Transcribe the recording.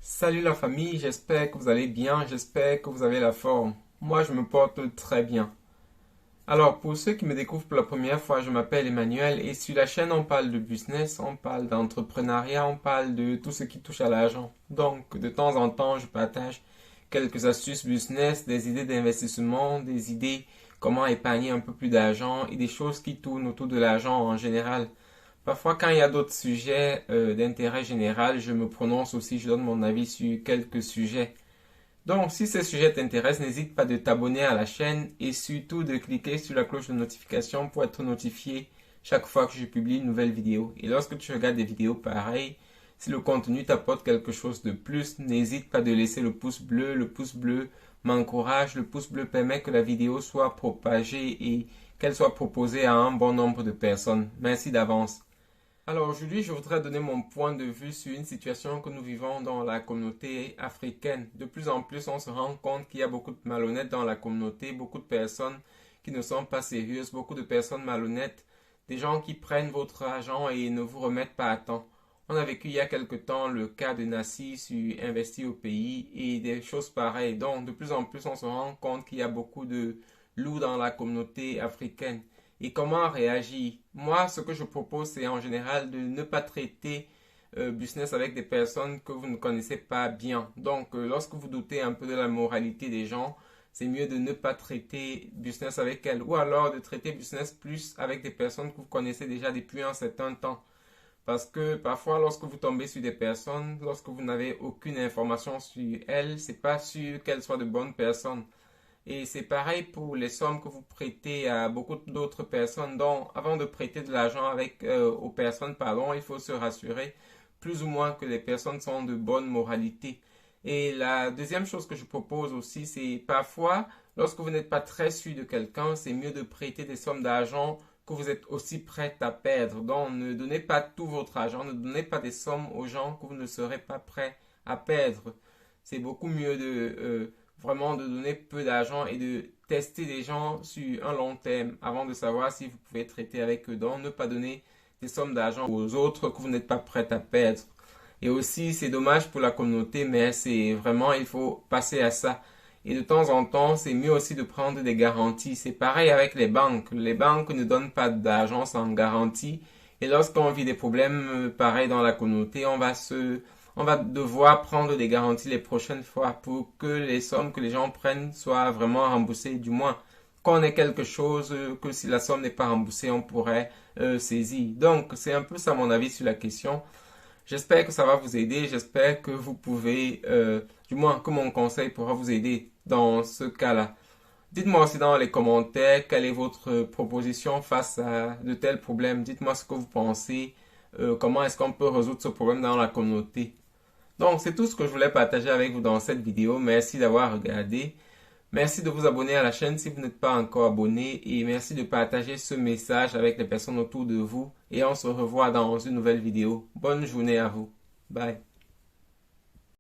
Salut la famille, j'espère que vous allez bien, j'espère que vous avez la forme. Moi, je me porte très bien. Alors, pour ceux qui me découvrent pour la première fois, je m'appelle Emmanuel et sur la chaîne, on parle de business, on parle d'entrepreneuriat, on parle de tout ce qui touche à l'argent. Donc, de temps en temps, je partage quelques astuces business, des idées d'investissement, des idées comment épargner un peu plus d'argent et des choses qui tournent autour de l'argent en général. Parfois, quand il y a d'autres sujets d'intérêt général, je me prononce aussi, je donne mon avis sur quelques sujets. Donc, si ces sujets t'intéressent, n'hésite pas de t'abonner à la chaîne et surtout de cliquer sur la cloche de notification pour être notifié chaque fois que je publie une nouvelle vidéo. Et lorsque tu regardes des vidéos pareilles, si le contenu t'apporte quelque chose de plus, n'hésite pas de laisser le pouce bleu. Le pouce bleu m'encourage, le pouce bleu permet que la vidéo soit propagée et qu'elle soit proposée à un bon nombre de personnes. Merci d'avance. Alors aujourd'hui, je voudrais donner mon point de vue sur une situation que nous vivons dans la communauté africaine. De plus en plus, on se rend compte qu'il y a beaucoup de malhonnêtes dans la communauté, beaucoup de personnes qui ne sont pas sérieuses, beaucoup de personnes malhonnêtes, des gens qui prennent votre argent et ne vous remettent pas à temps. On a vécu il y a quelque temps le cas de Nassi sur Investir au pays et des choses pareilles. Donc, de plus en plus, on se rend compte qu'il y a beaucoup de loups dans la communauté africaine. Et comment réagir? Moi, ce que je propose, c'est en général de ne pas traiter business avec des personnes que vous ne connaissez pas bien. Donc, lorsque vous doutez un peu de la moralité des gens, c'est mieux de ne pas traiter business avec elles. Ou alors de traiter business plus avec des personnes que vous connaissez déjà depuis un certain temps. Parce que parfois, lorsque vous tombez sur des personnes, lorsque vous n'avez aucune information sur elles, c'est pas sûr qu'elles soient de bonnes personnes. Et c'est pareil pour les sommes que vous prêtez à beaucoup d'autres personnes. Donc, avant de prêter de l'argent aux personnes, pardon, il faut se rassurer plus ou moins que les personnes sont de bonne moralité. Et la deuxième chose que je propose aussi, c'est parfois, lorsque vous n'êtes pas très sûr de quelqu'un, c'est mieux de prêter des sommes d'argent que vous êtes aussi prêt à perdre. Donc, ne donnez pas tout votre argent, ne donnez pas des sommes aux gens que vous ne serez pas prêt à perdre. C'est beaucoup mieux vraiment de donner peu d'argent et de tester des gens sur un long terme avant de savoir si vous pouvez traiter avec eux. Donc, ne pas donner des sommes d'argent aux autres que vous n'êtes pas prêt à perdre. Et aussi, c'est dommage pour la communauté, mais c'est vraiment, il faut passer à ça. Et de temps en temps, c'est mieux aussi de prendre des garanties. C'est pareil avec les banques. Les banques ne donnent pas d'argent sans garantie. Et lorsqu'on vit des problèmes pareils dans la communauté, on va devoir prendre des garanties les prochaines fois pour que les sommes que les gens prennent soient vraiment remboursées. Du moins, qu'on ait quelque chose que si la somme n'est pas remboursée, on pourrait saisir. Donc, c'est un peu ça mon avis sur la question. J'espère que ça va vous aider. J'espère que vous pouvez, du moins que mon conseil pourra vous aider dans ce cas-là. Dites-moi aussi dans les commentaires quelle est votre proposition face à de tels problèmes. Dites-moi ce que vous pensez. Comment est-ce qu'on peut résoudre ce problème dans la communauté. Donc, c'est tout ce que je voulais partager avec vous dans cette vidéo. Merci d'avoir regardé. Merci de vous abonner à la chaîne si vous n'êtes pas encore abonné et merci de partager ce message avec les personnes autour de vous et on se revoit dans une nouvelle vidéo. Bonne journée à vous. Bye.